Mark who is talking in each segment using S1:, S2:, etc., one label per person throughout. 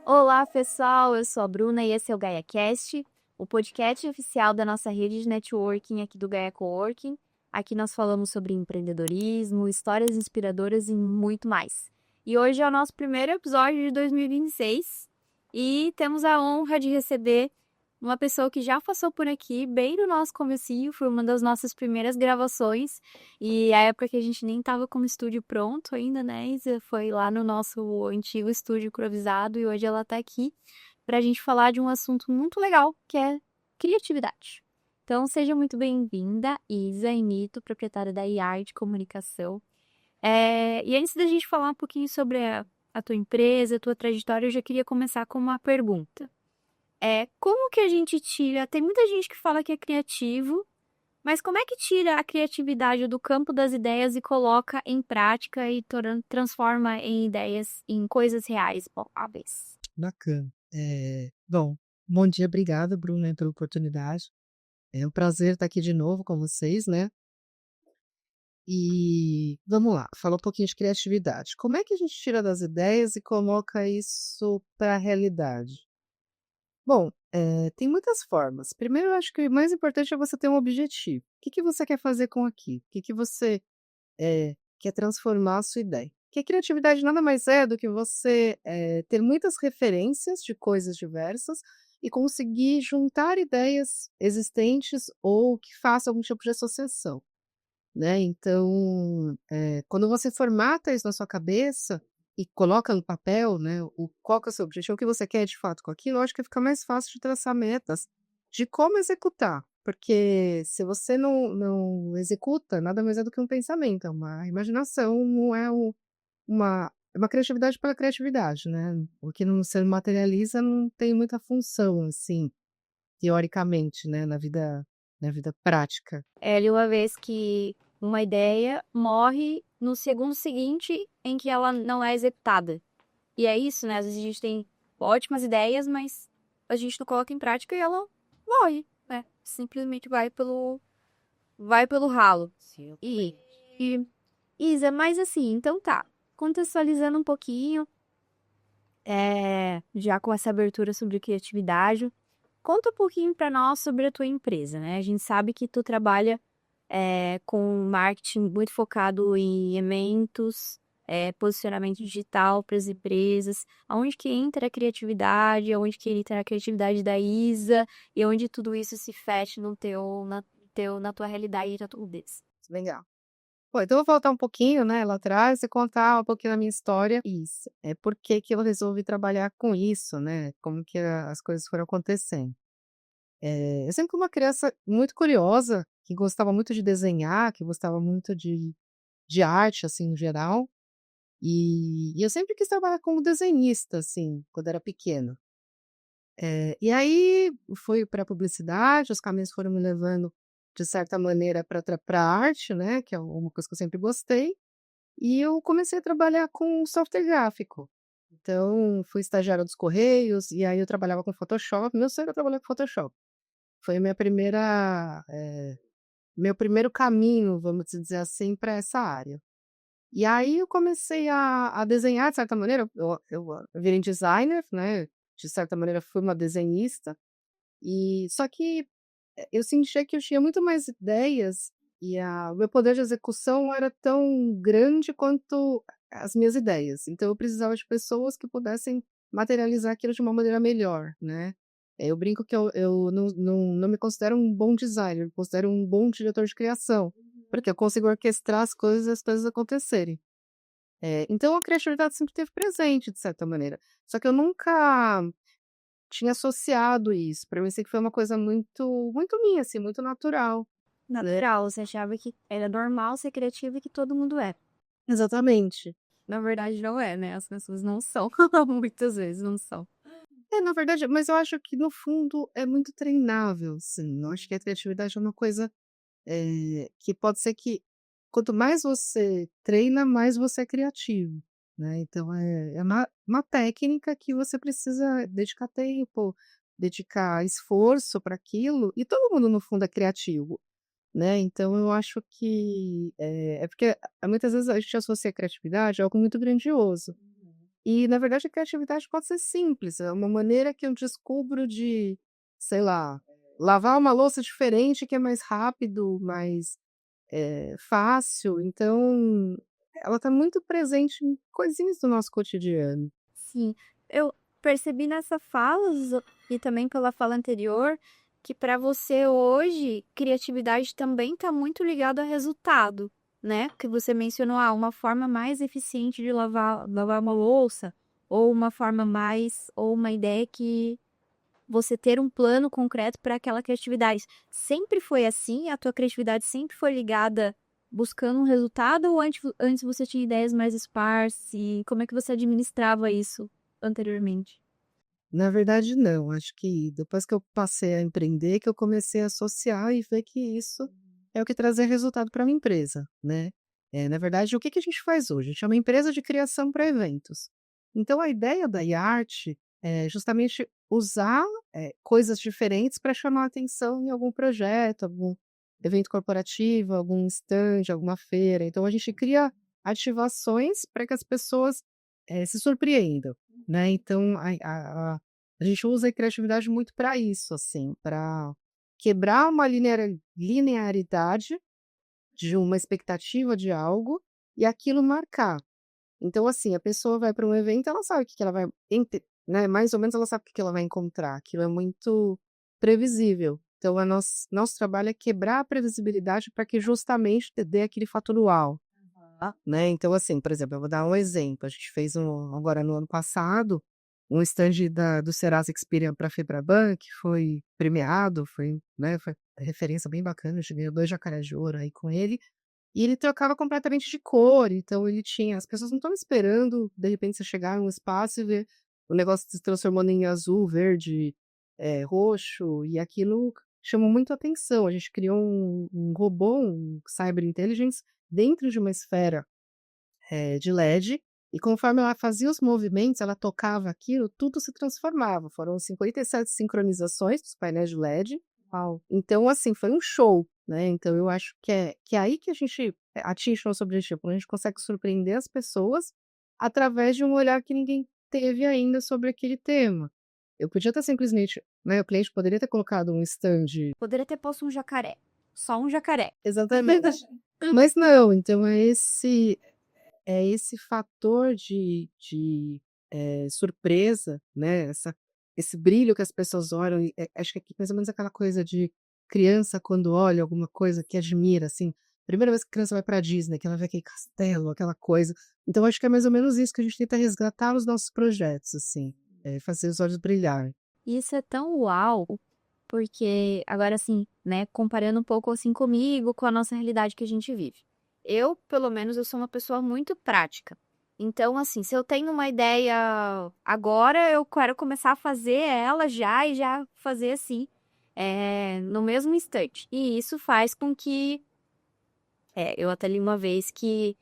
S1: Olá, pessoal. Eu sou a Bruna e esse é o GaiaCast, o podcast oficial da nossa rede de networking aqui do Gaia Coworking. Aqui nós falamos sobre empreendedorismo, histórias inspiradoras e muito mais. E hoje é o nosso primeiro episódio de 2026 e temos a honra de receber uma pessoa que já passou por aqui bem no nosso comecinho, foi uma das nossas primeiras gravações e a época que a gente nem tava com o estúdio pronto ainda, né, Isa? Foi lá no nosso antigo estúdio improvisado e hoje ela tá aqui pra gente falar de um assunto muito legal, que é criatividade. Então, seja muito bem-vinda, Isa Emito, proprietária da iArt Comunicação. E antes da gente falar um pouquinho sobre a tua empresa, a tua trajetória, eu já queria começar com uma pergunta. Como que a gente tira? Tem muita gente que fala que é criativo, mas como é que tira a criatividade do campo das ideias e coloca em prática e transforma em ideias em coisas reais, palpáveis?
S2: Bacana. Bom, bom dia, obrigada, Bruna, pela oportunidade. É um prazer estar aqui de novo com vocês, né? E vamos lá, falar um pouquinho de criatividade. Como é que a gente tira das ideias e coloca isso para a realidade? Bom, tem muitas formas. Primeiro, eu acho que o mais importante é você ter um objetivo. O que que você quer fazer com aquilo? O que que você quer transformar a sua ideia? Porque criatividade nada mais é do que você ter muitas referências de coisas diversas e conseguir juntar ideias existentes ou que façam algum tipo de associação, né? Então, quando você formata isso na sua cabeça e coloca no papel, né, qual que é o seu objetivo, o que você quer de fato com aquilo, eu acho que fica mais fácil de traçar metas de como executar. Porque se você não executa, nada mais é do que um pensamento, é uma imaginação, não é uma criatividade pela criatividade, né? O que não se materializa não tem muita função, assim, teoricamente, né, na vida prática.
S1: Li uma vez que uma ideia morre no segundo seguinte em que ela não é executada. E é isso, né? Às vezes a gente tem ótimas ideias, mas a gente não coloca em prática e ela morre, né? Simplesmente vai pelo ralo. E, e Isa, mas assim, então tá. Contextualizando um pouquinho, já com essa abertura sobre criatividade, conta um pouquinho para nós sobre a tua empresa, né? A gente sabe que tu trabalha com marketing muito focado em eventos, posicionamento digital para as empresas, aonde que entra a criatividade, aonde que entra a criatividade da Isa e onde tudo isso se fecha na tua realidade e na tua cabeça.
S2: Legal. Bom, então eu vou voltar um pouquinho, né, lá atrás e contar um pouquinho da minha história. Isso. Por que que eu resolvi trabalhar com isso, né? Como que as coisas foram acontecendo. Eu sempre fui uma criança muito curiosa, que gostava muito de desenhar, que gostava muito de arte, assim, no geral. E eu sempre quis trabalhar como desenhista, assim, quando era pequena. E aí fui para publicidade, os caminhos foram me levando, de certa maneira, para arte, né? Que é uma coisa que eu sempre gostei. E eu comecei a trabalhar com software gráfico. Então, fui estagiária dos Correios, e aí eu trabalhava com Photoshop. Meu sonho era trabalhar com Photoshop. Foi a meu primeiro caminho, vamos dizer assim, para essa área. E aí eu comecei a desenhar, de certa maneira, eu virei designer, né? De certa maneira, fui uma desenhista. E só que eu sentia que eu tinha muito mais ideias e o meu poder de execução era tão grande quanto as minhas ideias. Então eu precisava de pessoas que pudessem materializar aquilo de uma maneira melhor, né. Eu brinco que eu não me considero um bom designer, eu me considero um bom diretor de criação, porque eu consigo orquestrar as coisas e as coisas acontecerem. Então a criatividade sempre esteve presente, de certa maneira. Só que eu nunca tinha associado isso, pra mim sempre foi uma coisa muito minha, assim, muito natural, né.
S1: Natural, você achava que era normal ser criativa e que todo mundo é.
S2: Exatamente.
S1: Na verdade, não é, né? As pessoas não são. Muitas vezes não são.
S2: Na verdade, mas eu acho que no fundo é muito treinável, sim, eu acho que a criatividade é uma coisa, que pode ser que quanto mais você treina, mais você é criativo, né, então é uma técnica que você precisa dedicar tempo, dedicar esforço para aquilo, e todo mundo no fundo é criativo. Né, então eu acho que, é porque muitas vezes a gente associa a criatividade a algo muito grandioso, E, na verdade, a criatividade pode ser simples, é uma maneira que eu descubro de, sei lá, lavar uma louça diferente que é mais rápido, mais, fácil, então ela está muito presente em coisinhas do nosso cotidiano.
S1: Sim, eu percebi nessa fala e também pela fala anterior que para você hoje criatividade também está muito ligado a resultado, né? Que você mencionou, uma forma mais eficiente de lavar uma louça, ou uma forma mais, ou uma ideia que você ter um plano concreto para aquela criatividade. Sempre foi assim? A tua criatividade sempre foi ligada buscando um resultado ou antes você tinha ideias mais esparsas? E como é que você administrava isso anteriormente?
S2: Na verdade não, acho que depois que eu passei a empreender, que eu comecei a associar e ver que isso é o que trazia resultado para minha empresa, né. Na verdade, o que que a gente faz hoje? A gente é uma empresa de criação para eventos. Então a ideia da iarte é justamente usar, coisas diferentes para chamar a atenção em algum projeto, algum evento corporativo, algum stand, alguma feira. Então a gente cria ativações para que as pessoas, se surpreendam, né. Então a gente usa a criatividade muito para isso, assim, para quebrar uma linearidade de uma expectativa de algo e aquilo marcar. Então, assim, a pessoa vai para um evento, ela sabe o que que ela vai né, mais ou menos ela sabe o que que ela vai encontrar, aquilo é muito previsível. Então nosso trabalho é quebrar a previsibilidade para que justamente dê aquele fator uau, né. Então, assim, por exemplo, eu vou dar um exemplo, a gente fez agora no ano passado, um stand do Serasa Experian pra Febraban, que foi premiado, foi referência bem bacana, a gente ganhou 2 jacarés de ouro aí com ele, e ele trocava completamente de cor, então ele tinha as pessoas não estão esperando, de repente, você chegar em um espaço e ver o negócio se transformando em azul, verde, roxo, e aquilo chamou muito atenção. A gente criou um robô, um cyber intelligence, dentro de uma esfera de LED, e conforme ela fazia os movimentos, ela tocava aquilo, tudo se transformava. Foram 57 sincronizações dos painéis de LED.
S1: Uau!
S2: Então, assim, foi um show, né. Então eu acho que é aí que a gente atinge o nosso objetivo, quando a gente consegue surpreender as pessoas, através de um olhar que ninguém teve ainda sobre aquele tema. Eu podia ter simplesmente, né, o cliente poderia ter colocado um stand.
S1: Poderia ter posto um jacaré, só um jacaré.
S2: Exatamente. Mas não, então é esse fator de surpresa, né, esse brilho que as pessoas olham e, acho que é mais ou menos aquela coisa de criança quando olha alguma coisa que admira, assim, primeira vez que a criança vai pra Disney, que ela vê aquele castelo, aquela coisa. Então acho que é mais ou menos isso que a gente tenta resgatar nos nossos projetos, assim, fazer os olhos brilhar.
S1: Isso é tão uau, porque agora assim, né, comparando um pouco assim comigo, com a nossa realidade que a gente vive. Eu, pelo menos, eu sou uma pessoa muito prática. Então, assim, se eu tenho uma ideia agora, eu quero começar a fazer ela já e já fazer assim, no mesmo instante. E isso faz com que, eu até li uma vez que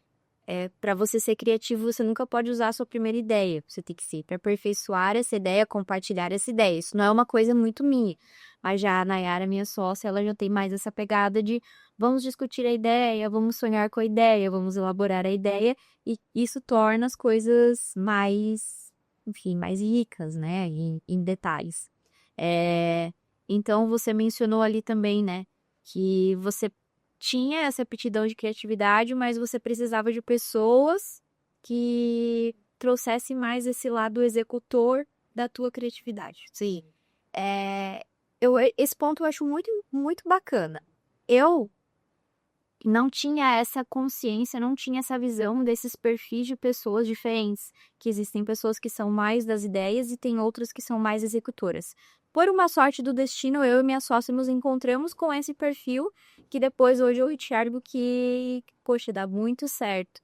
S1: para você ser criativo, você nunca pode usar a sua primeira ideia. Você tem que sempre aperfeiçoar essa ideia, compartilhar essa ideia. Isso não é uma coisa muito minha. Mas já a Nayara, minha sócia, ela já tem mais essa pegada de vamos discutir a ideia, vamos sonhar com a ideia, vamos elaborar a ideia. E isso torna as coisas mais, enfim, mais ricas, né? Em detalhes. É, então, você mencionou ali também, né? Que você tinha essa aptidão de criatividade, mas você precisava de pessoas que trouxessem mais esse lado executor da tua criatividade. Sim. Esse ponto eu acho muito, muito bacana. Eu não tinha essa consciência, não tinha essa visão desses perfis de pessoas diferentes, que existem pessoas que são mais das ideias e tem outras que são mais executoras. Por uma sorte do destino, eu e minha sócia nos encontramos com esse perfil, que depois hoje eu enxergo que, poxa, dá muito certo.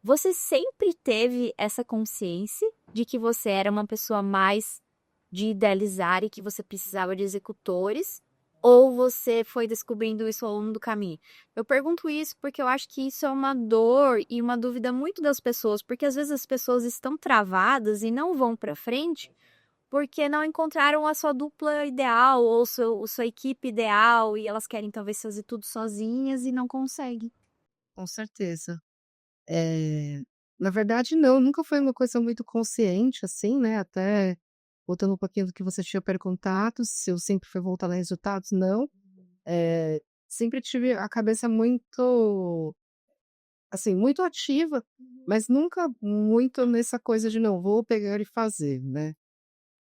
S1: Você sempre teve essa consciência de que você era uma pessoa mais de idealizar e que você precisava de executores? Ou você foi descobrindo isso ao longo do caminho? Eu pergunto isso porque eu acho que isso é uma dor e uma dúvida muito das pessoas, porque às vezes as pessoas estão travadas e não vão para frente porque não encontraram a sua dupla ideal ou sua equipe ideal e elas querem talvez fazer tudo sozinhas e não conseguem.
S2: Com certeza. Eh Na verdade não, nunca foi uma coisa muito consciente, assim, né, até voltando um pouquinho do que você tinha perguntado, se eu sempre fui voltada a resultados, não. Sempre tive a cabeça muito, assim, muito ativa, mas nunca muito nessa coisa de: "Não, vou pegar e fazer", né.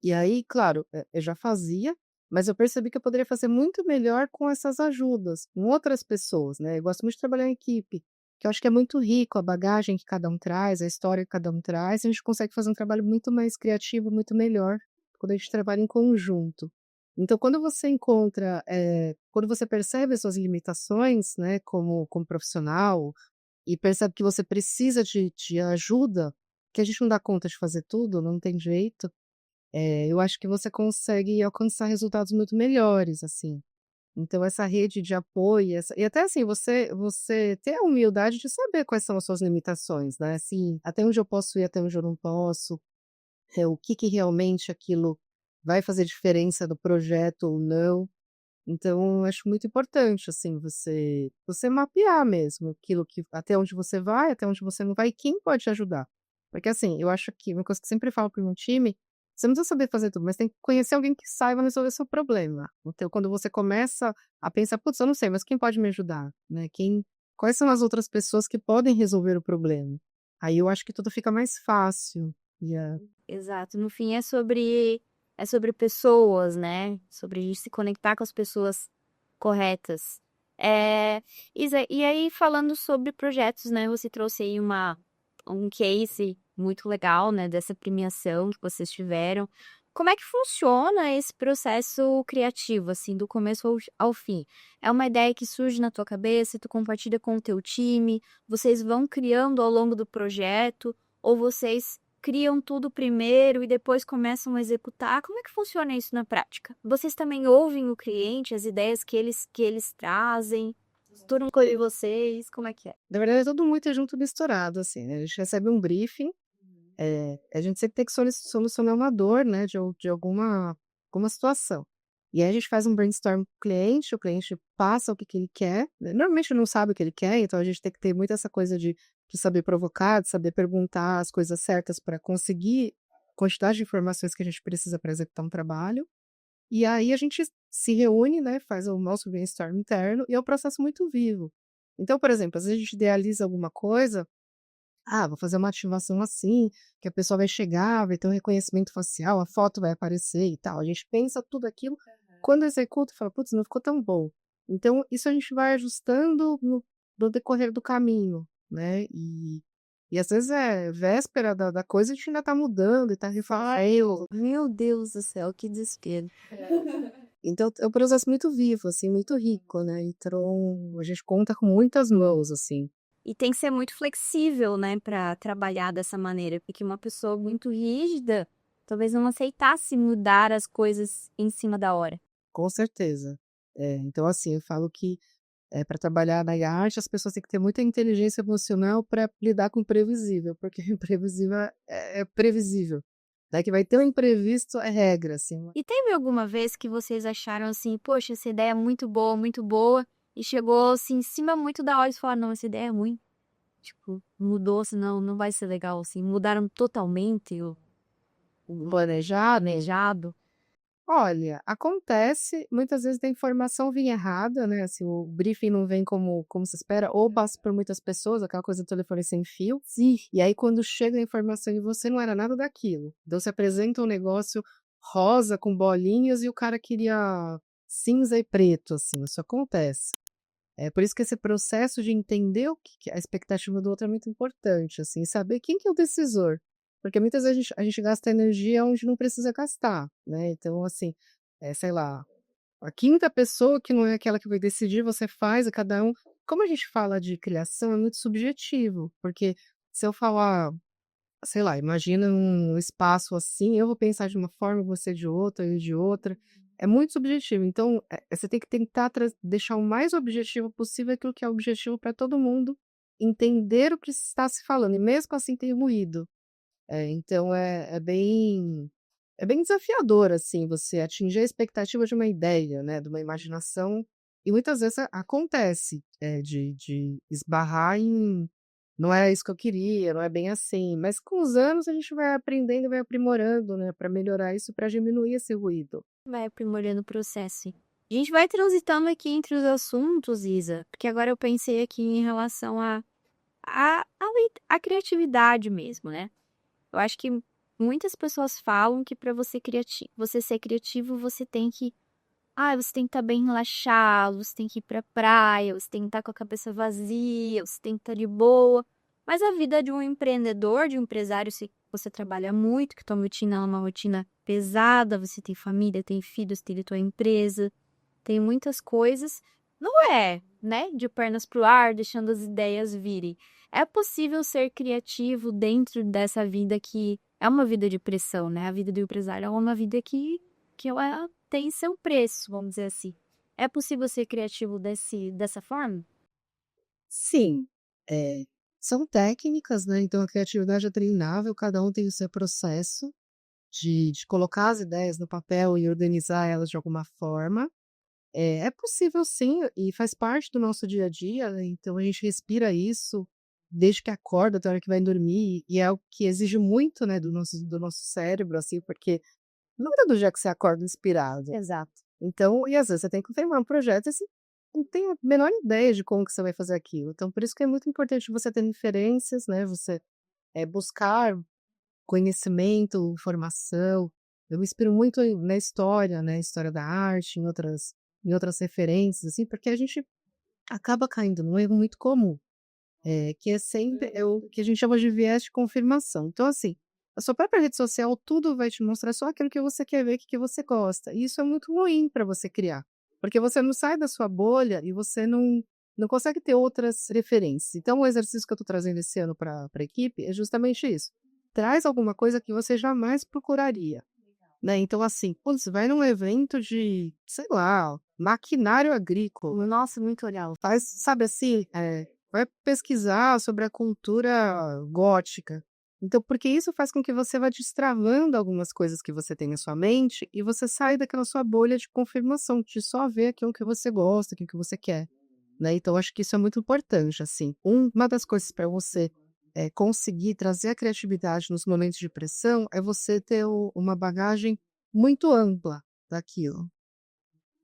S2: E aí, claro, eu já fazia, mas eu percebi que eu poderia fazer muito melhor com essas ajudas, com outras pessoas, né. Eu gosto muito de trabalhar em equipe, que eu acho que é muito rico a bagagem que cada um traz, a história que cada um traz, e a gente consegue fazer um trabalho muito mais criativo, muito melhor, quando a gente trabalha em conjunto. Então quando você encontra, quando você percebe as suas limitações, né, como profissional, e percebe que você precisa de ajuda, que a gente não dá conta de fazer tudo, não tem jeito, eu acho que você consegue alcançar resultados muito melhores, assim. Então essa rede de apoio, essa e até assim, você ter a humildade de saber quais são as suas limitações, né, assim, até onde eu posso ir, até onde eu não posso, o que que realmente aquilo vai fazer diferença no projeto ou não. Então eu acho muito importante, assim, você mapear mesmo aquilo que até onde você vai, até onde você não vai e quem pode te ajudar. Porque, assim, eu acho que uma coisa que eu sempre falo para o meu time, você não precisa saber fazer tudo, mas tem que conhecer alguém que saiba resolver seu problema. Então quando você começa a pensar: "Putz, eu não sei, mas quem pode me ajudar?", né, quais são as outras pessoas que podem resolver o problema? Aí eu acho que tudo fica mais fácil. E a
S1: Exato, no fim é sobre pessoas, né, sobre a gente se conectar com as pessoas corretas. E aí falando sobre projetos, né, você trouxe aí um case muito legal, né, dessa premiação que vocês tiveram. Como é que funciona esse processo criativo, assim, do começo ao fim? É uma ideia que surge na tua cabeça, tu compartilha com o teu time, vocês vão criando ao longo do projeto, ou vocês criam tudo primeiro e depois começam a executar? Como é que funciona isso na prática? Vocês também ouvem o cliente, as ideias que eles trazem? Todo mundo ouve vocês? Como é que é?
S2: Na verdade é tudo muito junto misturado, assim, né, a gente recebe um briefing. A gente sempre tem que solucionar uma dor, né, de alguma situação. E aí a gente faz um brainstorm com o cliente passa o que que ele quer, né, normalmente não sabe o que ele quer, então a gente tem que ter muito essa coisa de saber provocar, de saber perguntar as coisas certas para conseguir a quantidade de informações que a gente precisa para executar um trabalho. E aí a gente se reúne, né, faz o nosso brainstorm interno e é um processo muito vivo. Então, por exemplo, às vezes a gente idealiza alguma coisa. Vou fazer uma ativação assim, que a pessoa vai chegar, vai ter um reconhecimento facial, a foto vai aparecer e tal. A gente pensa tudo aquilo, quando executa, fala: "Putz, não ficou tão bom". Então, isso a gente vai ajustando no decorrer do caminho, né. E às vezes é véspera da coisa, a gente ainda tá mudando e tá refazendo.
S1: Meu Deus do céu, que desespero.
S2: Então é um processo muito vivo, assim, muito rico, né. Então, a gente conta com muitas mãos, assim.
S1: E tem que ser muito flexível, né, para trabalhar dessa maneira, porque uma pessoa muito rígida talvez não aceitasse mudar as coisas em cima da hora.
S2: Com certeza. Então assim, eu falo que, para trabalhar na arte, as pessoas têm que ter muita inteligência emocional para lidar com o imprevisível, porque o imprevisível é previsível, né, que vai ter um imprevisto é regra, assim.
S1: E teve alguma vez que vocês acharam assim: "Poxa, essa ideia é muito boa", e chegou, assim, em cima muito da hora e falaram: "Não, essa ideia é ruim", tipo, mudou, senão não vai ser legal, assim, mudaram totalmente o planejado?
S2: Olha, acontece, muitas vezes da informação vir errada, né, assim, o briefing não vem como se espera, ou passa por muitas pessoas, aquela coisa do telefone sem fio,
S1: Sim.
S2: e aí quando chega a informação e você não era nada daquilo. Então você apresenta um negócio rosa com bolinhas e o cara queria cinza e preto, assim, isso acontece. É por isso que esse processo de entender o que a expectativa do outro é muito importante, assim, saber quem que é o decisor. Porque muitas vezes a gente gasta energia onde não precisa gastar, né, então assim, sei lá, a quinta pessoa que não é aquela que vai decidir, você faz a cada um como a gente fala de criação, é muito subjetivo, porque se eu falar, sei lá, imagina um espaço assim, eu vou pensar de uma forma, você de outra, eu de outra. É muito subjetivo. Então, você tem que tentar deixar o mais objetivo possível aquilo que é objetivo para todo mundo entender o que está se falando, e mesmo assim tem ruído. Então é bem desafiador, assim, você atingir a expectativa de uma ideia, né, de uma imaginação, e muitas vezes acontece, de esbarrar não é isso que eu queria, não é bem assim. Mas com os anos a gente vai aprendendo e vai aprimorando, né, para melhorar isso, para diminuir esse ruído.
S1: Vai aprimorando o processo. A gente vai transitando aqui entre os assuntos, Isa, porque agora eu pensei aqui em relação a criatividade mesmo, né? Eu acho que muitas pessoas falam que para você ser criativo, você tem que estar bem relaxado, você tem que ir pra praia, você tem que estar com a cabeça vazia, você tem que estar de boa. Mas a vida de um empreendedor, de um empresário, se você trabalha muito, que tua rotina é uma rotina pesada, você tem família, tem filhos, tem a tua empresa, tem muitas coisas. Não é, né, de pernas pro ar, deixando as ideias virem. É possível ser criativo dentro dessa vida que é uma vida de pressão, né? A vida do empresário é uma vida que ela tem seu preço, vamos dizer assim. É possível ser criativo dessa forma?
S2: Sim, são técnicas, né, então a criatividade é treinável, cada um tem o seu processo de colocar as ideias no papel e organizar elas de alguma forma. É possível sim, e faz parte do nosso dia a dia, né, então a gente respira isso desde que acorda até a hora que vai dormir, e é algo que exige muito, né, do nosso cérebro, assim, porque não é todo dia que você acorda inspirado.
S1: Exato.
S2: Então e às vezes você tem que firmar um projeto e você não tem a menor ideia de como que você vai fazer aquilo. Então por isso que é muito importante você ter referências, né, você, buscar conhecimento, informação. Eu me inspiro muito na história, né, história da arte, em outras referências, assim, porque a gente acaba caindo num erro muito comum, que é sempre o que a gente chama de viés de confirmação. Então, assim, a sua própria rede social, tudo vai te mostrar só aquilo que você quer ver, que você gosta. E isso é muito ruim para você criar, porque você não sai da sua bolha e você não consegue ter outras referências. Então, o exercício que eu estou trazendo esse ano para a equipe é justamente isso. Traz alguma coisa que você jamais procuraria, né? Então, assim, putz, vai num evento de, sei lá, maquinário agrícola.
S1: Nossa, muito legal.
S2: Faz, sabe assim, vai pesquisar sobre a cultura gótica. Então, porque isso faz com que você vá destravando algumas coisas que você tem na sua mente e você sai daquela sua bolha de confirmação, de só ver aquilo que você gosta, aquilo que você quer, né? Então, acho que isso é muito importante, assim. Uma das coisas para você conseguir trazer a criatividade nos momentos de pressão é você ter uma bagagem muito ampla daquilo,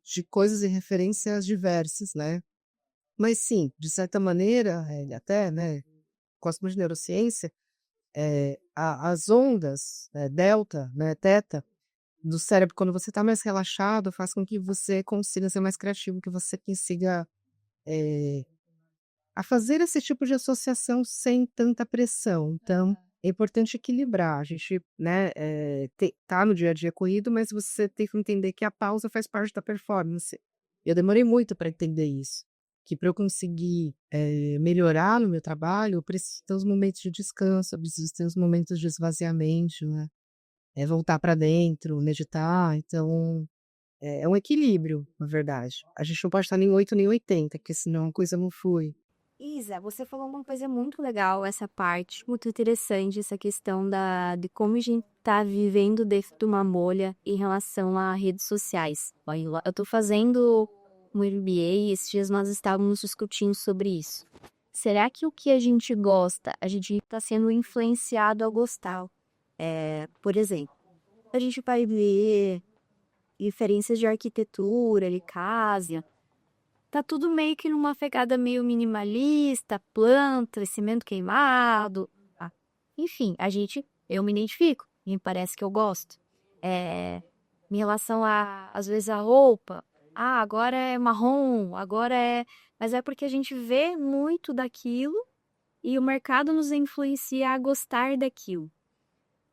S2: de coisas e referências diversas, né? Mas sim, de certa maneira, ele até, né, gosto muito de neurociência, as ondas, delta, né, teta, do cérebro, quando você está mais relaxado, faz com que você consiga ser mais criativo, que você consiga a fazer esse tipo de associação sem tanta pressão. Então, é importante equilibrar. A gente, né, tá no dia a dia corrido, mas você tem que entender que a pausa faz parte da performance. Eu demorei muito para entender isso. Que para eu conseguir melhorar no meu trabalho, eu preciso ter os momentos de descanso, eu preciso ter os momentos de esvaziamento, né? Voltar para dentro, meditar. Então, é um equilíbrio, na verdade. A gente não pode estar nem 8 nem 80, porque senão a coisa não flui.
S1: Isa, você falou uma coisa muito legal, essa parte, muito interessante, essa questão de como a gente tá vivendo dentro de uma bolha em relação a redes sociais. Olha lá, eu tô fazendo um MBA e esses dias nós estávamos discutindo sobre isso. Será que o que a gente gosta, a gente está sendo influenciado a gostar? Por exemplo, a gente vai ver referências de arquitetura, de casa. Tá tudo meio que numa pegada meio minimalista, planta, cimento queimado. Enfim, eu me identifico, me parece que eu gosto. É, em relação às vezes, a roupa. Agora é marrom, agora é. Mas é porque a gente vê muito daquilo e o mercado nos influencia a gostar daquilo.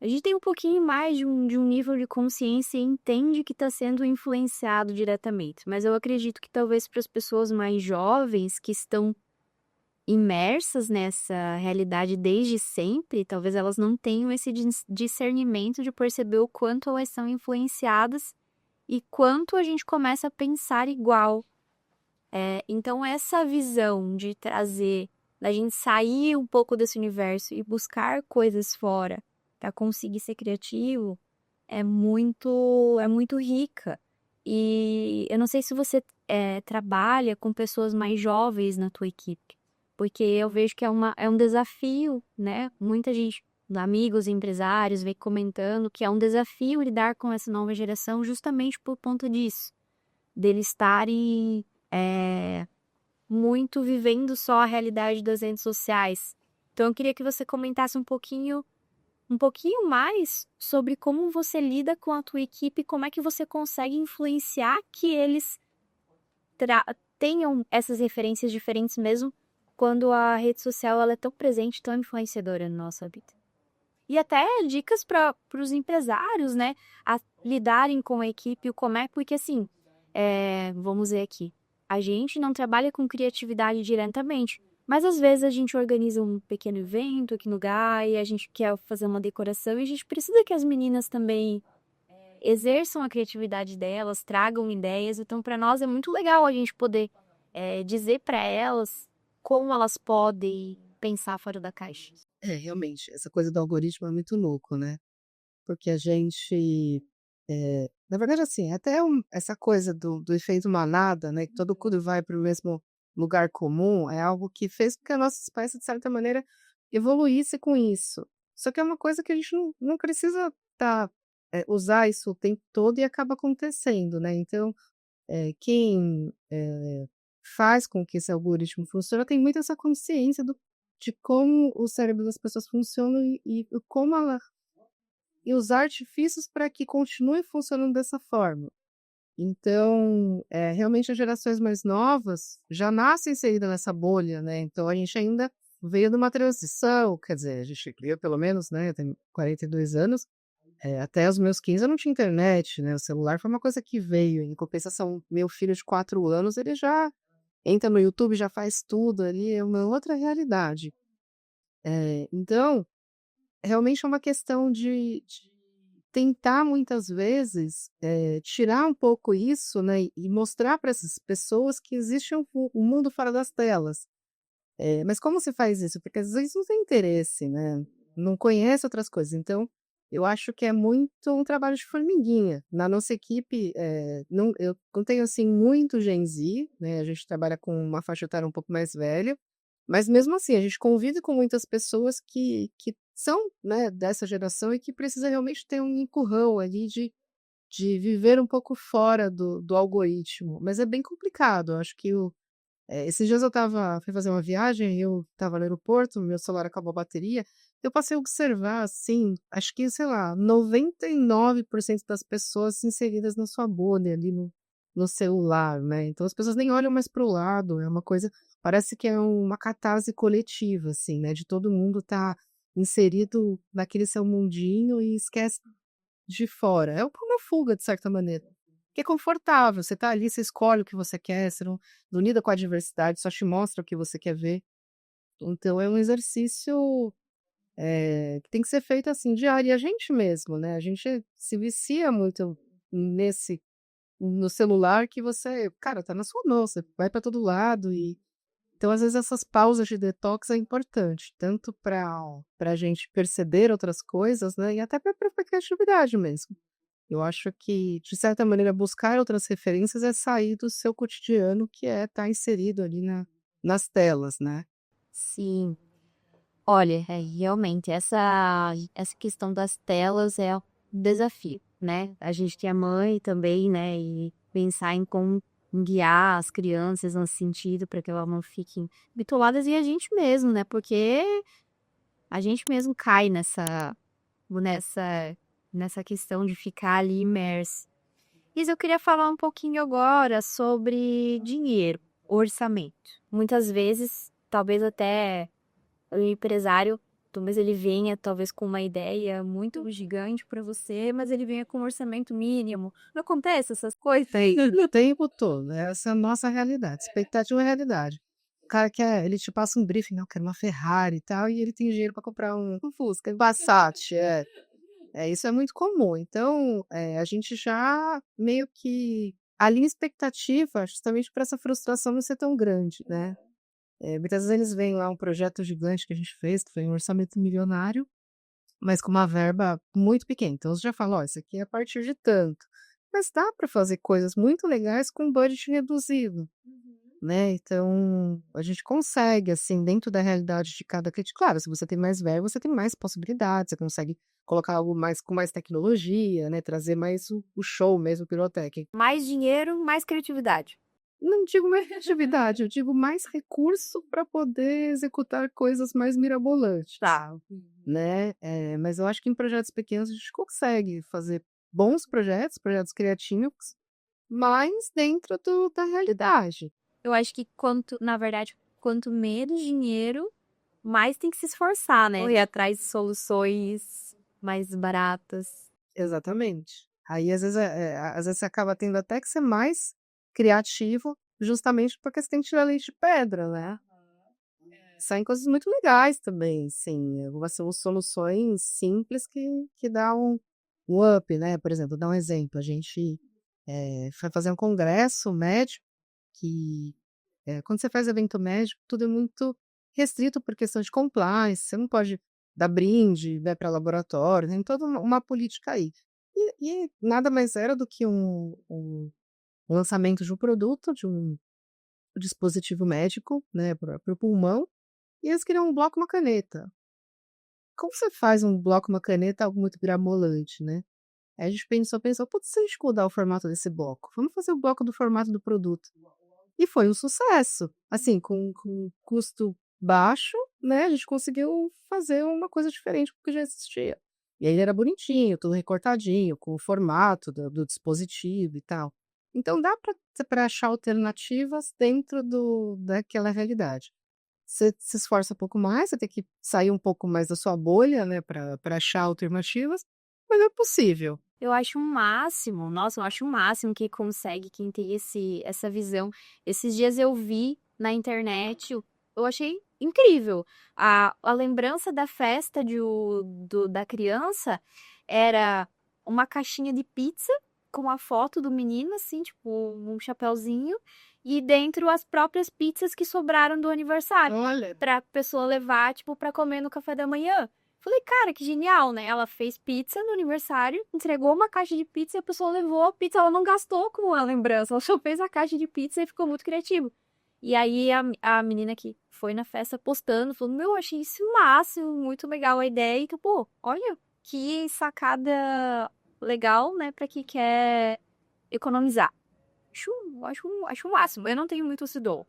S1: A gente tem um pouquinho mais de um nível de consciência e entende que está sendo influenciado diretamente. Mas eu acredito que talvez para as pessoas mais jovens que estão imersas nessa realidade desde sempre, talvez elas não tenham esse discernimento de perceber o quanto elas são influenciadas e quanto a gente começa a pensar igual. Então, essa visão de trazer, da gente sair um pouco desse universo e buscar coisas fora para conseguir ser criativo, é muito rica. E eu não sei se você trabalha com pessoas mais jovens na tua equipe. porque eu vejo que é um desafio, né? Muita gente, amigos, empresários, vem comentando que é um desafio lidar com essa nova geração justamente por conta disso, deles estarem muito vivendo só a realidade das redes sociais. Então eu queria que você comentasse um pouquinho mais sobre como você lida com a tua equipe, como é que você consegue influenciar que eles tenham essas referências diferentes mesmo quando a rede social ela é tão presente, tão influenciadora na nossa vida. E até dicas para os empresários, né, a lidarem com a equipe, como é, porque assim, vamos ver aqui, a gente não trabalha com criatividade diretamente, mas às vezes a gente organiza um pequeno evento aqui no GAI, a gente quer fazer uma decoração e a gente precisa que as meninas também exerçam a criatividade delas, tragam ideias. Então, para nós é muito legal a gente poder dizer para elas como elas podem pensar fora da caixa.
S2: Realmente, essa coisa do algoritmo é muito louco, né? Porque a gente, na verdade, assim, até essa coisa do efeito manada, né? Que todo mundo vai para o mesmo lugar comum, é algo que fez com que a nossa espécie, de certa maneira, evoluísse com isso. Só que é uma coisa que a gente não precisa usar isso o tempo todo e acaba acontecendo, né? Então, quem faz com que esse algoritmo funcione tem muito essa consciência de como o cérebro das pessoas funciona e como ela e os artifícios para que continue funcionando dessa forma. Então, realmente as gerações mais novas já nascem inserida nessa bolha, né, então a gente ainda veio de uma transição, quer dizer, a gente cria pelo menos, né, eu tenho 42 anos, até os meus 15 eu não tinha internet, né, o celular foi uma coisa que veio, em compensação, meu filho de 4 anos, ele já entra no YouTube, já faz tudo ali, é uma outra realidade. Então, realmente é uma questão de tentar muitas vezes, tirar um pouco isso, né, e mostrar para essas pessoas que existe um mundo fora das telas. Mas como se faz isso? Porque às vezes não tem interesse, né, não conhece outras coisas, então eu acho que é muito um trabalho de formiguinha. Na nossa equipe, não eu não tenho, assim, muito Gen Z, né, a gente trabalha com uma faixa etária um pouco mais velha, mas mesmo assim, a gente convive com muitas pessoas que são, né, dessa geração e que precisa realmente ter um empurrão ali de viver um pouco fora do algoritmo, mas é bem complicado, eu acho que esses dias fui fazer uma viagem, eu estava no aeroporto, meu celular acabou a bateria, eu passei a observar, assim, acho que, sei lá, 99% das pessoas inseridas na sua bolha ali no celular, né, então as pessoas nem olham mais para o lado, é uma coisa parece que é uma catarse coletiva, assim, né, de todo mundo tá inserido naquele seu mundinho e esquece de fora. É uma fuga, de certa maneira. Que é confortável, você tá ali, você escolhe o que você quer, você não lida com a diversidade, só te mostra o que você quer ver. Então é um exercício, que tem que ser feito, assim, diário. E a gente mesmo, né, a gente se vicia muito nesse no celular que você, cara, tá na sua mão, você vai para todo lado e então, às vezes, essas pausas de detox é importante, tanto para a gente perceber outras coisas, né, e até para a criatividade mesmo. Eu acho que, de certa maneira, buscar outras referências é sair do seu cotidiano, que é estar inserido ali nas telas, né.
S1: Sim. Olha, realmente essa questão das telas é um desafio, né? A gente que é mãe também, né? E pensar em como guiar as crianças nesse sentido para que elas não fiquem bitoladas e a gente mesmo, né? Porque a gente mesmo cai nessa, nessa questão de ficar ali imerso. Isa, eu queria falar um pouquinho agora sobre dinheiro, orçamento. Muitas vezes, talvez até o empresário, talvez ele venha talvez com uma ideia muito gigante para você, mas ele venha com um orçamento mínimo. Não acontece essas coisas?
S2: Tem, o tempo todo, né, essa é a nossa realidade, expectativa é realidade. O cara ele te passa um briefing: "Não, eu quero uma Ferrari e tal", e ele tem dinheiro para comprar um Fusca, um Passat, isso é muito comum. Então, a gente já meio que alinha expectativa justamente para essa frustração não ser tão grande, né. Muitas vezes eles veem lá um projeto gigante que a gente fez, que foi um orçamento milionário, mas com uma verba muito pequena. Então você já fala: "Ó, isso aqui é a partir de tanto". Mas dá para fazer coisas muito legais com um budget reduzido, né, então a gente consegue, assim, dentro da realidade de cada cliente claro, se você tem mais verba, você tem mais possibilidades, você consegue colocar algo mais com mais tecnologia, né, trazer mais o show mesmo, o pirotécnico.
S1: Mais dinheiro, mais criatividade.
S2: Não digo mais criatividade, eu digo mais recurso para poder executar coisas mais mirabolantes,
S1: Tá.
S2: né, mas eu acho que em projetos pequenos a gente consegue fazer bons projetos, projetos criativos, mas dentro da realidade.
S1: Eu acho que na verdade, quanto menos dinheiro, mais tem que se esforçar, né? Correr atrás de soluções mais baratas.
S2: Exatamente. Aí às vezes você acaba tendo até que ser mais criativo, justamente porque você tem que tirar leite de pedra, né. Saem coisas muito legais também, sim, algumas soluções simples que dá um up, né. Por exemplo, vou dar um exemplo, a gente, foi fazer um congresso médico que, quando você faz evento médico, tudo é muito restrito por questão de compliance, você não pode dar brinde, vai para laboratório, tem toda uma política aí. E nada mais era do que um lançamento de um produto, de um dispositivo médico, né, para o pulmão, e eles queriam um bloco e uma caneta. Como você faz um bloco e uma caneta algo muito gramolante, né? Aí a gente pensou: "Putz, se a gente mudar o formato desse bloco? Vamos fazer o bloco do formato do produto". E foi um sucesso, assim, com custo baixo, né, a gente conseguiu fazer uma coisa diferente do que já existia. E aí ele era bonitinho, tudo recortadinho, com o formato do dispositivo e tal. Então dá para achar alternativas dentro daquela realidade. Você se esforça um pouco mais, você tem que sair um pouco mais da sua bolha, né, para achar alternativas, mas é possível.
S1: Eu acho um máximo, nossa, eu acho um máximo que consegue, quem tem essa visão. Esses dias eu vi na internet, eu achei incrível. A lembrança da festa da criança era uma caixinha de pizza com a foto do menino, assim, tipo, um chapéuzinho, e dentro as próprias pizzas que sobraram do aniversário,
S2: Olha.
S1: pra pessoa levar, tipo, pra comer no café da manhã. Falei, cara, que genial, né? Ela fez pizza no aniversário, entregou uma caixa de pizza e a pessoa levou a pizza. Ela não gastou com a lembrança, ela só fez a caixa de pizza e ficou muito criativo. E aí a menina que foi na festa postando, falou: Meu, achei isso o máximo, muito legal a ideia. E, pô, olha que sacada legal, né, pra quem quer economizar. Acho o máximo. Eu não tenho muito esse dom.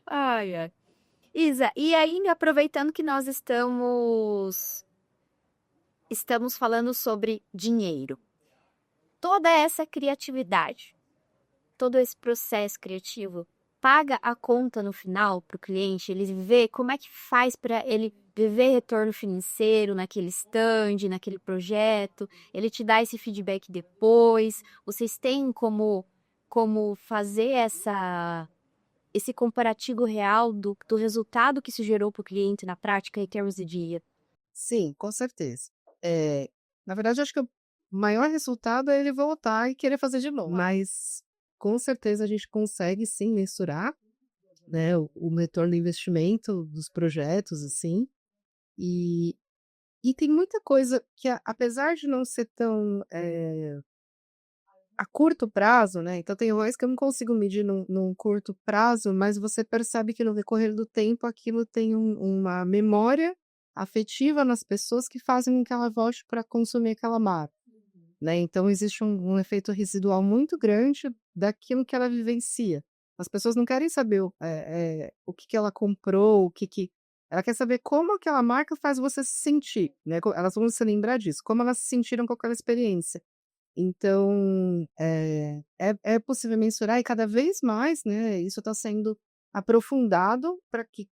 S1: Ai, ai. Isa, e ainda aproveitando que nós estamos falando sobre dinheiro. Toda essa criatividade, todo esse processo criativo paga a conta no final para o cliente, ele vê como é que faz para ele viver retorno financeiro naquele stand, naquele projeto, ele te dá esse feedback depois, vocês têm como fazer esse comparativo real do resultado que se gerou para o cliente na prática em termos de dia.
S2: Sim, com certeza. Na verdade, eu acho que o maior resultado é ele voltar e querer fazer de novo. Mas, com certeza, a gente consegue sim mensurar, né, o retorno do investimento dos projetos, assim. E, e tem muita coisa que, apesar de não ser tão a curto prazo, né? Então, tem coisas que eu não consigo medir num curto prazo, mas você percebe que no decorrer do tempo aquilo tem uma memória afetiva nas pessoas que fazem com que ela volte para consumir aquela marca, né? Então, existe um efeito residual muito grande daquilo que ela vivencia. As pessoas não querem saber o que ela comprou, ela quer saber como aquela marca faz você se sentir, né? Elas vão se lembrar disso, como elas se sentiram com aquela experiência. Então, é possível mensurar e cada vez mais, né, isso está sendo aprofundado para que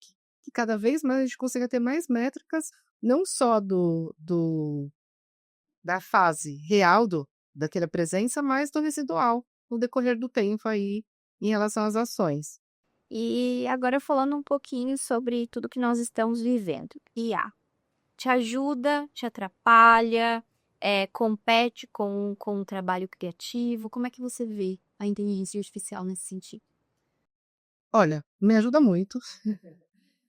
S2: cada vez mais a gente consiga ter mais métricas, não só da fase real daquela presença, mas do residual, no decorrer do tempo aí, em relação às ações.
S1: E agora falando um pouquinho sobre tudo que nós estamos vivendo. IA te ajuda, te atrapalha, compete com o trabalho criativo? Como é que você vê a inteligência artificial nesse sentido?
S2: Olha, me ajuda muito.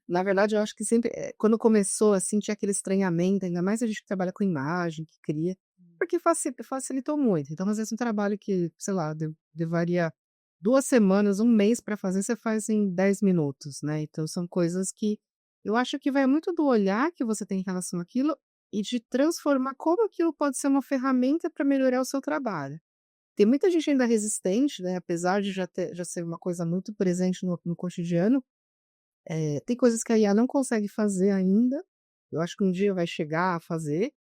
S2: Na verdade, eu acho que sempre, quando começou, assim, tinha aquele estranhamento, ainda mais a gente que trabalha com imagem, que cria, porque facilitou muito. Então, às vezes, um trabalho que, sei lá, levaria 2 semanas, um mês para fazer, você faz em 10 minutos, né. Então são coisas que eu acho que vai muito do olhar que você tem em relação àquilo e de transformar como aquilo pode ser uma ferramenta para melhorar o seu trabalho. Tem muita gente ainda resistente, né, apesar de já ser uma coisa muito presente no cotidiano, tem coisas que a IA não consegue fazer ainda, eu acho que um dia vai chegar a fazer,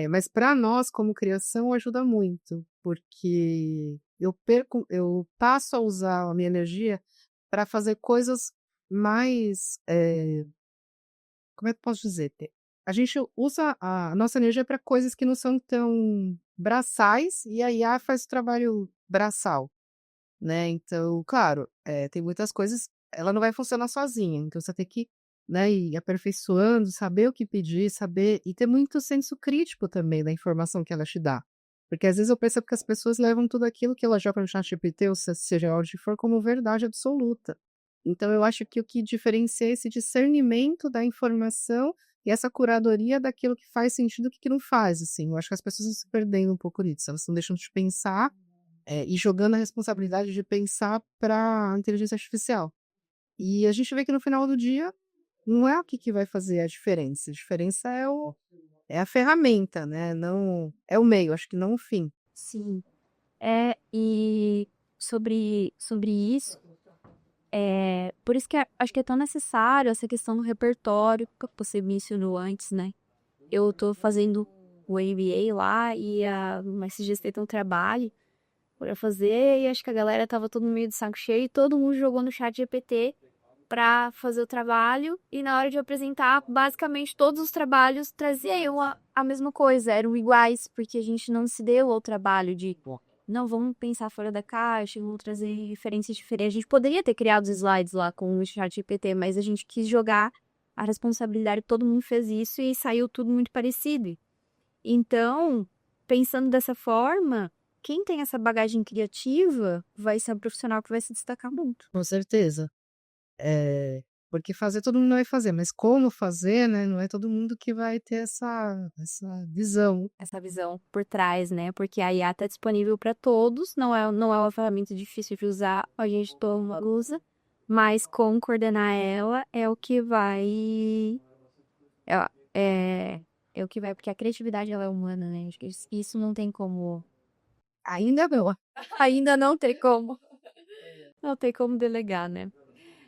S2: mas para nós como criação ajuda muito, porque eu passo a usar a minha energia para fazer coisas mais, como é que eu posso dizer? A gente usa a nossa energia para coisas que não são tão braçais e a IA faz o trabalho braçal, né. Então, claro, tem muitas coisas ela não vai funcionar sozinha, então você tem que, né, ir aperfeiçoando, saber o que pedir, saber e ter muito senso crítico também da informação que ela te dá. Porque às vezes eu percebo que as pessoas levam tudo aquilo que ela joga no ChatGPT ou seja onde for como verdade absoluta. Então eu acho que o que diferencia é esse discernimento da informação e essa curadoria daquilo que faz sentido e o que não faz, assim. Eu acho que as pessoas estão se perdendo um pouco nisso, elas estão deixando de pensar, e jogando a responsabilidade de pensar para a inteligência artificial. E a gente vê que no final do dia, não é o que vai fazer a diferença é a ferramenta, né, não é o meio, acho que não o fim.
S1: Sim. E sobre isso, por isso que acho que é tão necessário essa questão do repertório que você mencionou antes, né. Eu tô fazendo o MBA lá e esses dias teve um trabalho pra fazer e acho que a galera estava todo meio de saco cheio e todo mundo jogou no ChatGPT pra fazer o trabalho e na hora de apresentar, basicamente todos os trabalhos traziam a mesma coisa, eram iguais, porque a gente não se deu ao trabalho de: "Não, vamos pensar fora da caixa, vamos trazer referências diferentes". A gente poderia ter criado os slides lá com o ChatGPT, mas a gente quis jogar a responsabilidade, todo mundo fez isso e saiu tudo muito parecido. Então, pensando dessa forma, quem tem essa bagagem criativa vai ser um profissional que vai se destacar muito.
S2: Com certeza. Porque fazer todo mundo vai fazer, mas como fazer, né, não é todo mundo que vai ter essa visão.
S1: Essa visão por trás, né, porque a IA tá disponível para todos, não é uma ferramenta difícil de usar, a gente toma usa, mas como coordenar ela é o que vai é é é o que vai porque a criatividade ela é humana, né, acho que isso não tem como
S2: Ainda não.
S1: ainda não tem como delegar, né.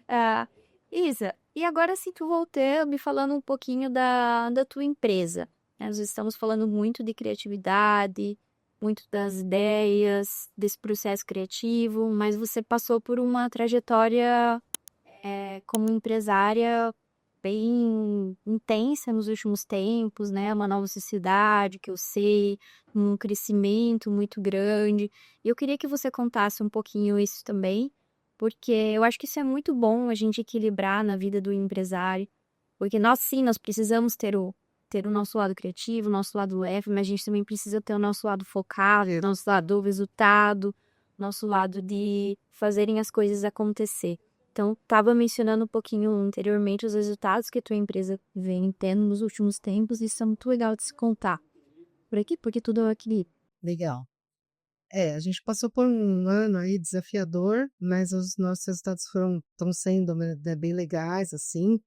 S1: Ah, Isa, e agora sim tu voltei me falando um pouquinho da tua empresa, né, nós estamos falando muito de criatividade, muito das ideias, desse processo criativo, mas você passou por uma trajetória, como empresária bem intensa nos últimos tempos, né, uma nova sociedade que eu sei, um crescimento muito grande. E eu queria que você contasse um pouquinho isso também, porque eu acho que isso é muito bom a gente equilibrar na vida do empresário, porque nós sim, nós precisamos ter o nosso lado criativo, o nosso lado leve, mas a gente também precisa ter o nosso lado focado, o nosso lado do resultado, nosso lado de fazerem as coisas acontecer. Então, estava mencionando um pouquinho anteriormente os resultados que a tua empresa vem tendo nos últimos tempos, e isso é muito legal de se contar. Por aqui, porque tudo é um equilíbrio.
S2: Legal. A gente passou por um ano aí desafiador, mas os nossos resultados estão sendo, né, bem legais, assim.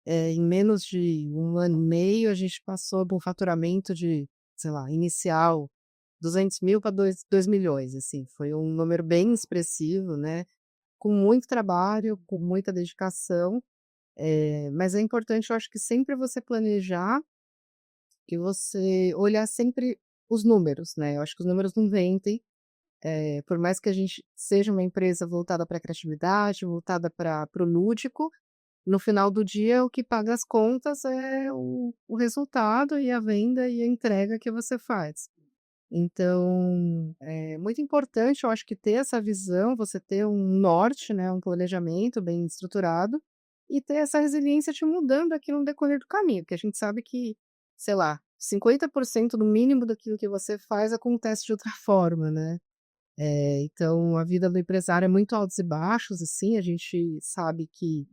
S2: Em menos de um ano e meio, a gente passou de um faturamento de, sei lá, inicial 200.000 para 2 milhões, assim, foi um número bem expressivo, né, com muito trabalho, com muita dedicação, mas é importante, eu acho que sempre você planejar e você olhar sempre os números, né, eu acho que os números não mentem, por mais que a gente seja uma empresa voltada para a criatividade, voltada para o lúdico, no final do dia o que paga as contas é o resultado e a venda e a entrega que você faz. Então, é muito importante, eu acho que ter essa visão, você ter um norte, né, um planejamento bem estruturado e ter essa resiliência te mudando aqui no decorrer do caminho, porque a gente sabe que, sei lá, 50% no mínimo daquilo que você faz acontece de outra forma, né. Então a vida do empresário é muito altos e baixos, assim, a gente sabe que,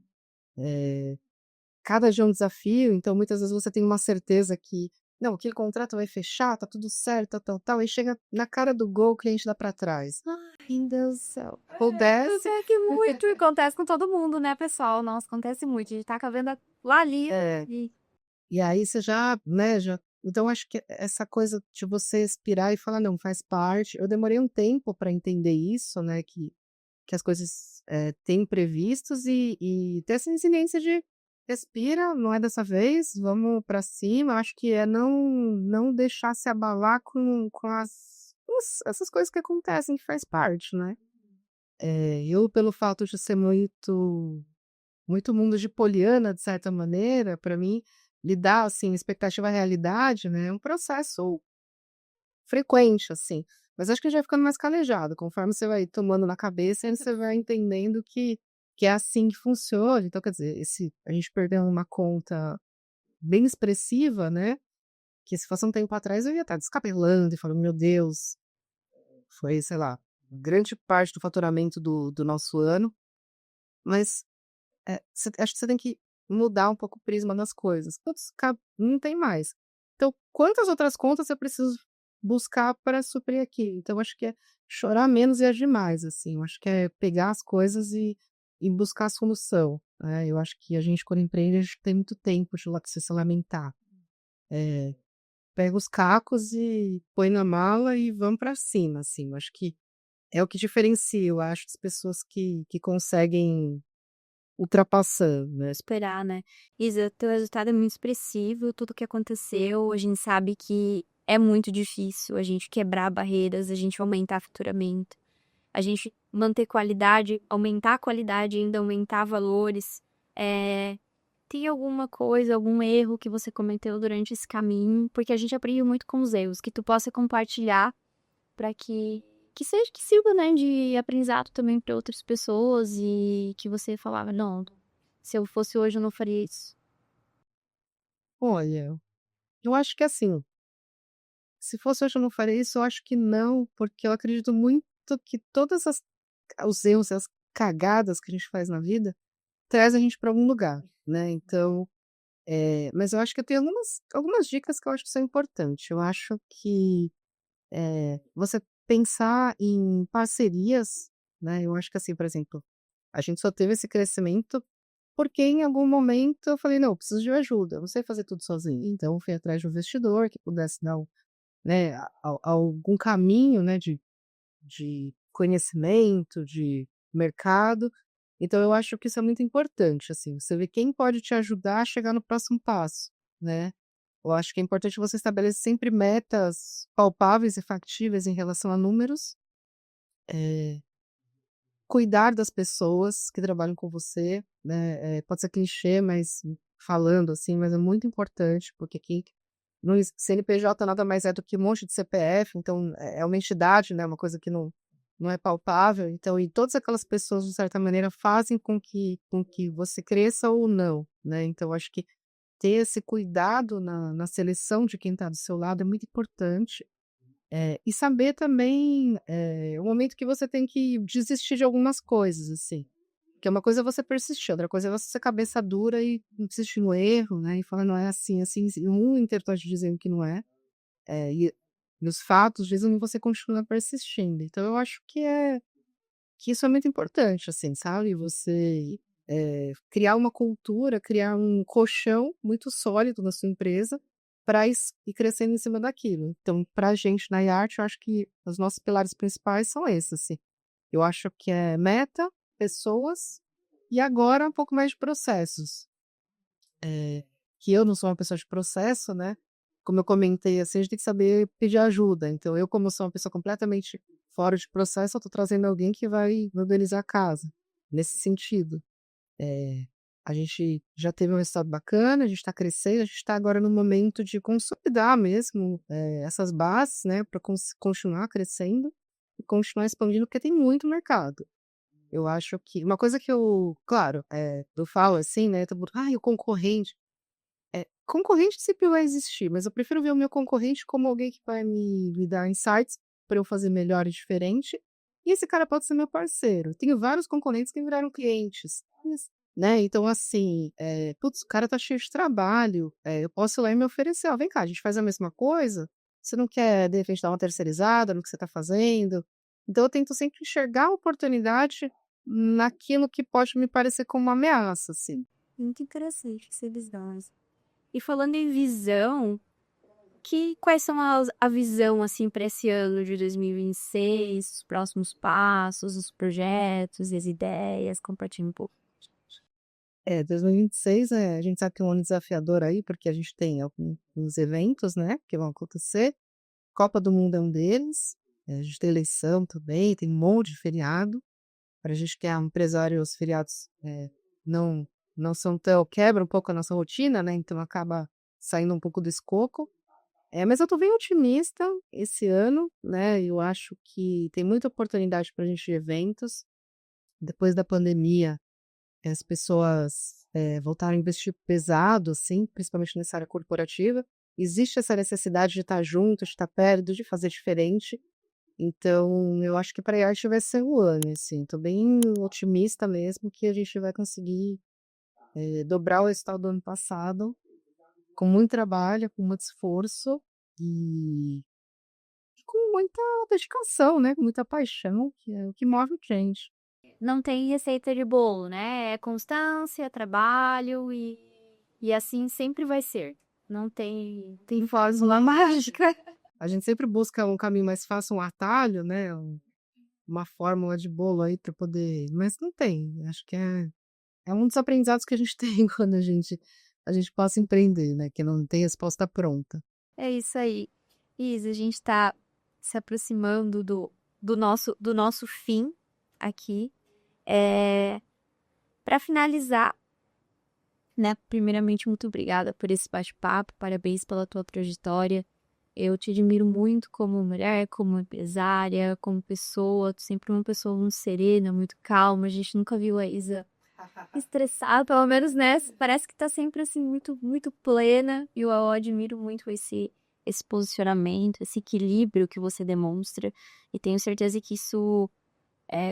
S2: cada dia é um desafio, então muitas vezes você tem uma certeza que: "Não, aquele contrato vai fechar, tá tudo certo, tal, tal, tal", aí chega na cara do gol, o cliente dá para trás. Meu Deus do céu. Pudesse.
S1: Acontece muito, e acontece com todo mundo, né, pessoal? Nossa, acontece muito. A gente tá com a venda lá ali
S2: É.
S1: e
S2: E aí você já, né, já então acho que essa coisa de você respirar e falar: "Não, faz parte". Eu demorei um tempo para entender isso, né, que as coisas, têm imprevistos e ter essa resiliência de respira, não é dessa vez, vamos para cima. Acho que é não deixar se abalar com essas coisas que acontecem, que faz parte, né. Eu pelo fato de ser muito mundo de poliana, de certa maneira, para mim, lidar, assim, expectativa à realidade, né, é um processo frequente, assim. Mas acho que já vai ficando mais calejado, conforme você vai tomando na cabeça, aí você vai entendendo que é assim que funciona. Então, quer dizer, esse a gente perdeu uma conta bem expressiva, né, que se fosse um tempo atrás eu ia estar descabelando e falando: "Meu Deus, foi, sei lá, grande parte do faturamento do nosso ano", mas acho que você tem que mudar um pouco o prisma das coisas. Putz, não tem mais. Então, quantas outras contas eu preciso buscar para suprir aqui? Então, acho que é chorar menos e agir mais, assim. Eu acho que é pegar as coisas e buscar a solução, né? Eu acho que a gente, quando empreende, a gente tem muito tempo de se lamentar. Pega os cacos e põe na mala e vamos para cima, assim. Eu acho que é o que diferencia, eu acho, as pessoas que conseguem ultrapassando, né?
S1: esperar, né. Isa, teu resultado é muito expressivo, tudo que aconteceu, a gente sabe que é muito difícil a gente quebrar barreiras, a gente aumentar faturamento, a gente manter qualidade, aumentar a qualidade e ainda aumentar valores. Tem alguma coisa, algum erro que você cometeu durante esse caminho? Porque a gente aprende muito com os erros, que tu possa compartilhar para que seja que sirva, né, de aprendizado também para outras pessoas e que você falava: "Não, se eu fosse hoje eu não faria isso".
S2: Olha, eu acho que assim, se fosse hoje eu não faria isso, eu acho que não, porque eu acredito muito que todas os erros, as cagadas que a gente faz na vida, traz a gente para algum lugar, né, então, mas eu acho que eu tenho algumas dicas que eu acho que são importantes. Eu acho que, você pensar em parcerias, né, eu acho que assim, por exemplo, a gente só teve esse crescimento porque em algum momento eu falei: "Não, eu preciso de ajuda, eu não sei fazer tudo sozinho". Então eu fui atrás de um investidor que pudesse dar né, algum caminho, né, de conhecimento, de mercado. Então eu acho que isso é muito importante, assim, você vê quem pode te ajudar a chegar no próximo passo, né. Eu acho que é importante você estabelecer sempre metas palpáveis e factíveis em relação a números, eh, cuidar das pessoas que trabalham com você, né, pode ser clichê, mas falando assim, mas é muito importante, porque quem no CNPJ nada mais é do que um monte de CPF, então é uma entidade, né, uma coisa que não é palpável, então e todas aquelas pessoas de certa maneira fazem com que você cresça ou não, né, então acho que ter esse cuidado na seleção de quem está do seu lado é muito importante, e saber também, o momento que você tem que desistir de algumas coisas, assim. Que é uma coisa é você persistir, outra coisa é você ser cabeça dura e insistir no erro, né, e falar: "Não é assim, assim, assim", o mundo inteiro tá te dizendo que não é, e os fatos dizem e você continua persistindo. Então eu acho que isso é muito importante, assim, sabe, você, criar uma cultura, criar um colchão muito sólido na sua empresa para ir crescendo em cima daquilo. Então, pra gente na iarte, eu acho que os nossos pilares principais são esses, assim. Eu acho que é meta, pessoas e agora um pouco mais de processos. Que eu não sou uma pessoa de processo, né, como eu comentei, assim, a gente tem que saber pedir ajuda. Então eu, como sou uma pessoa completamente fora de processo, eu tô trazendo alguém que vai me organizar a casa, nesse sentido. A gente já teve um resultado bacana, a gente está crescendo, a gente está agora no momento de consolidar mesmo, essas bases, né, para continuar crescendo e continuar expandindo, porque tem muito mercado. Eu acho que uma coisa que eu claro, eu falo assim, né, todo mundo: "Ai, o concorrente". Concorrente sempre vai existir, mas eu prefiro ver o meu concorrente como alguém que vai me dar insights para eu fazer melhor e diferente, e esse cara pode ser meu parceiro. Tenho vários concorrentes que viraram clientes, né, então assim, "Putz, o cara tá cheio de trabalho, eu posso ir lá e me oferecer: 'Ó, vem cá, a gente faz a mesma coisa? Você não quer, de repente, dar uma terceirizada no que você tá fazendo?'" Então eu tento sempre enxergar a oportunidade naquilo que pode me parecer como uma ameaça, assim.
S1: Muito interessante essa visão. E falando em visão, quais são a visão, assim, para esse ano de 2026, os próximos passos, os projetos e as ideias? Compartilhe um pouco.
S2: 2026, a gente sabe que é um ano desafiador aí, porque a gente tem alguns eventos, né, que vão acontecer. Copa do Mundo é um deles, a gente tem eleição também, tem um monte de feriado. Para a gente que é empresário, os feriados, não não são tão quebra um pouco a nossa rotina, né, então acaba saindo um pouco do escopo. Mas eu tô bem otimista esse ano, né, eu acho que tem muita oportunidade para a gente de eventos. Depois da pandemia, as pessoas, voltaram a investir pesado, assim, principalmente nessa área corporativa. Existe essa necessidade de estar junto, de estar perto, de fazer diferente. Então, eu acho que para a arte vai ser o ano, assim. Tô bem otimista mesmo que a gente vai conseguir, dobrar o resultado do ano passado, com muito trabalho, com muito esforço e com muita dedicação, né, com muita paixão, que é o que move a gente.
S1: Não tem receita de bolo, né? É constância, trabalho e assim sempre vai ser. Não tem fórmula mágica.
S2: A gente sempre busca um caminho mais fácil, um atalho, né, uma fórmula de bolo aí para poder, mas não tem. Acho que é um dos aprendizados que a gente tem quando a gente possa empreender, né, que não tem resposta pronta.
S1: É isso aí. Isa, a gente tá se aproximando do nosso fim aqui. Para finalizar, né? Primeiramente, muito obrigada por esse bate-papo, parabéns pela tua trajetória. Eu te admiro muito como mulher, como empresária, como pessoa. Tu sempre uma pessoa muito serena, muito calma. A gente nunca viu a Isa estressada, pelo menos, né? Parece que tá sempre assim, muito, muito plena. E eu admiro muito esse posicionamento, esse equilíbrio que você demonstra. E tenho certeza que isso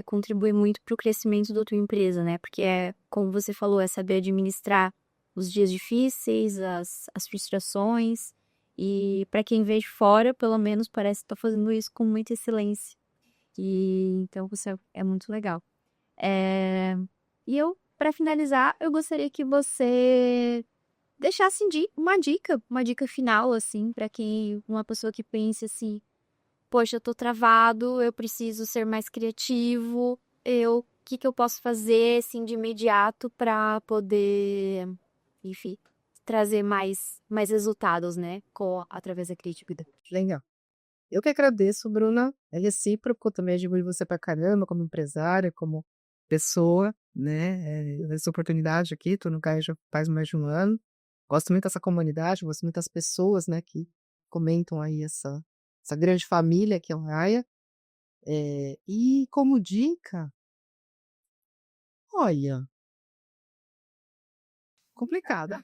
S1: contribui muito para o crescimento da tua empresa, né? Porque como você falou, é saber administrar os dias difíceis, as frustrações. E para quem vê de fora, pelo menos parece que tá fazendo isso com muita excelência. E então você é muito legal. É, E eu, para finalizar, eu gostaria que você deixasse uma dica final, assim, para quem, uma pessoa que pense assim, poxa, eu tô travado, eu preciso ser mais criativo, o que que eu posso fazer, assim, de imediato para poder, enfim, trazer mais resultados, né, através da criatividade.
S2: Legal. Eu que agradeço, Bruna. É recíproco, também admiro você pra caramba como empresária, como pessoa, né, essa oportunidade aqui, tô no Gaia já faz mais de um ano. Gosto muito dessa comunidade, gosto muito das pessoas, né, que comentam aí essa grande família que é o Gaia. E como dica, olha, complicado.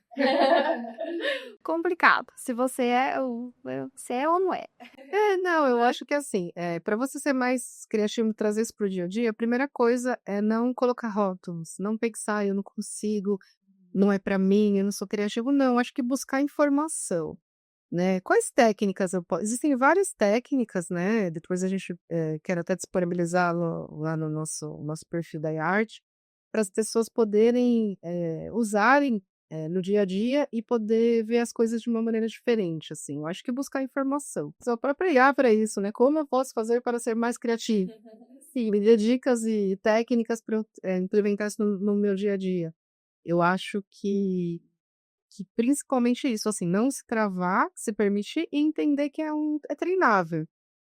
S1: Complicado. Se você você é ou não é.
S2: Não, eu acho que assim, para você ser mais criativo e trazer isso para o dia a dia, a primeira coisa é não colocar rótulos, não pensar: "Eu não consigo, não é para mim, eu não sou criativo", não, acho que buscar informação, né. Quais técnicas eu posso? Existem várias técnicas, né, depois a gente, quero até disponibilizar lá no nosso perfil da iArt, para as pessoas poderem, usarem, no dia a dia e poder ver as coisas de uma maneira diferente, assim. Eu acho que buscar informação. Só própria IA para isso, né, como eu posso fazer para ser mais criativo? Sim, me dê dicas e técnicas para eu, implementar isso no meu dia a dia. Eu acho que principalmente isso, assim, não se travar, se permitir e entender que é treinável.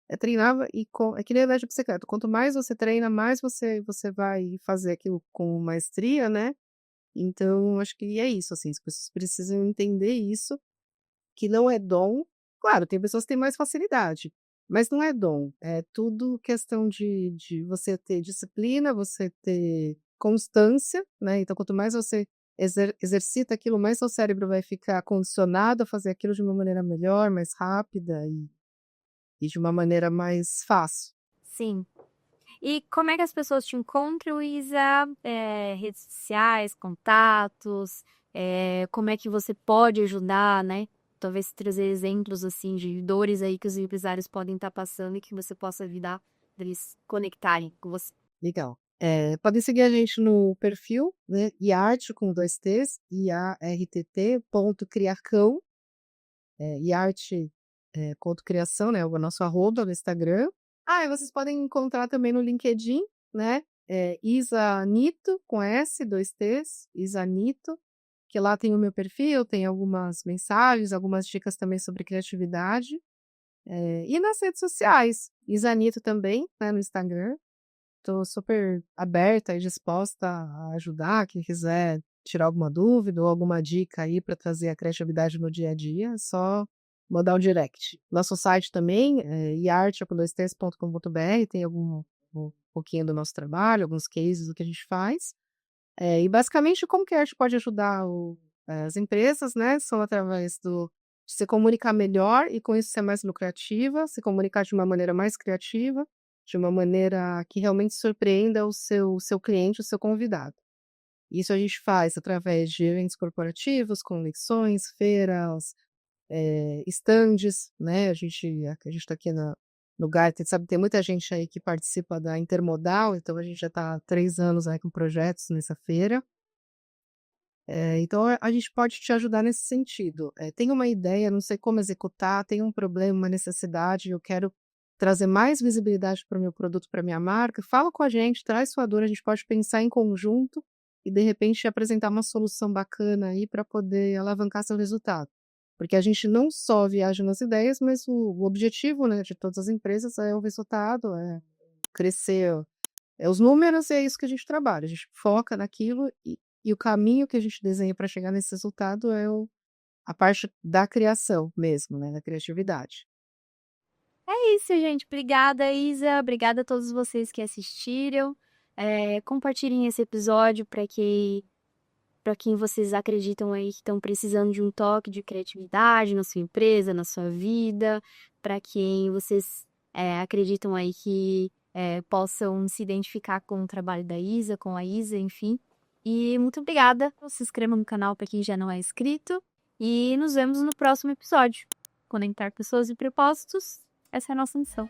S2: É treinável e é que nem andar de bicicleta, quanto mais você treina, mais você vai fazer aquilo com maestria, né. Então acho que é isso, assim, as pessoas precisam entender isso, que não é dom. Claro, tem pessoas que têm mais facilidade, mas não é dom, é tudo questão de você ter disciplina, você ter constância, né, então quanto mais você exercita aquilo, mais seu cérebro vai ficar condicionado a fazer aquilo de uma maneira melhor, mais rápida e de uma maneira mais fácil.
S1: Sim. E como é que as pessoas te encontram, Isa? Redes sociais, contatos, como é que você pode ajudar, né? Talvez trazer exemplos, assim, de dores aí que os empresários podem estar passando e que você possa ajudar deles conectarem com você.
S2: Legal. Podem seguir a gente no perfil, né, iarte com 2 T's, IARTT, ponto criacão, iarte, ponto criação, né, o nosso arroba no Instagram. E vocês podem encontrar também no LinkedIn, né, Isanito, com S, 2 T's, Isanito, que lá tem o meu perfil, tem algumas mensagens, algumas dicas também sobre criatividade. E nas redes sociais, Isanito também, né, no Instagram. Estou super aberta e disposta a ajudar quem quiser tirar alguma dúvida ou alguma dica aí para trazer a criatividade no dia a dia, é só mandar um direct. Nosso site também é iarte.com.br, tem um pouquinho do nosso trabalho, alguns cases do que a gente faz. E basicamente como que a arte pode ajudar as empresas, né, são através de se comunicar melhor e com isso ser mais lucrativa, se comunicar de uma maneira mais criativa, de uma maneira que realmente surpreenda o seu cliente, o seu convidado. Isso a gente faz através de eventos corporativos, conexões, feiras, estandes, né, a gente está aqui no Gartner, sabe, tem muita gente aí que participa da Intermodal, então a gente já está há 3 anos aí com projetos nessa feira. Então a gente pode te ajudar nesse sentido. Tenho uma ideia, não sei como executar, tenho um problema, uma necessidade, eu quero trazer mais visibilidade para o meu produto, para a minha marca, fala com a gente, traz sua dor, a gente pode pensar em conjunto e de repente apresentar uma solução bacana aí para poder alavancar seu resultado. Porque a gente não só viaja nas ideias, mas o objetivo, né, de todas as empresas é o resultado, é crescer, os números, e é isso que a gente trabalha. A gente foca naquilo e o caminho que a gente desenha para chegar nesse resultado é a parte da criação mesmo, né, da criatividade.
S1: É isso, gente. Obrigada, Isa. Obrigada a todos vocês que assistiram. Compartilhem esse episódio para quem vocês acreditam aí que estão precisando de um toque de criatividade na sua empresa, na sua vida, para quem vocês acreditam aí que possam se identificar com o trabalho da Isa, com a Isa, enfim. E muito obrigada. Se inscreva no canal para quem já não é inscrito. E nos vemos no próximo episódio. Conectar pessoas e propósitos. Essa é a nossa missão.